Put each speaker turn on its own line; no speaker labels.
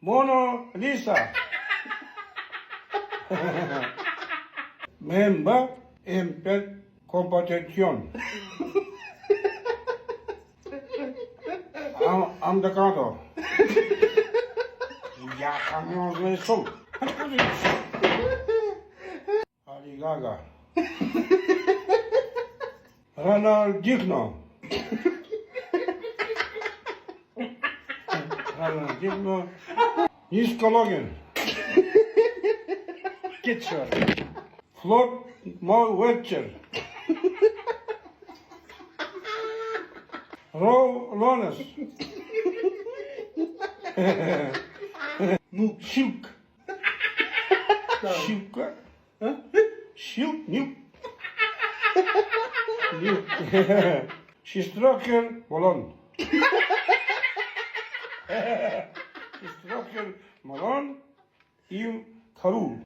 Mono Lisa. Member en competición. I'm the gato. Ya cambiamos de sol. Ali Gaga. Ronaldinho. Ronaldinho. Nizkologen.
Geçiyor.
Flot Mauwetcher. Lones. Silk. Silk. Silk. Stroker Bolon. Stroker Bolon. Im Karul.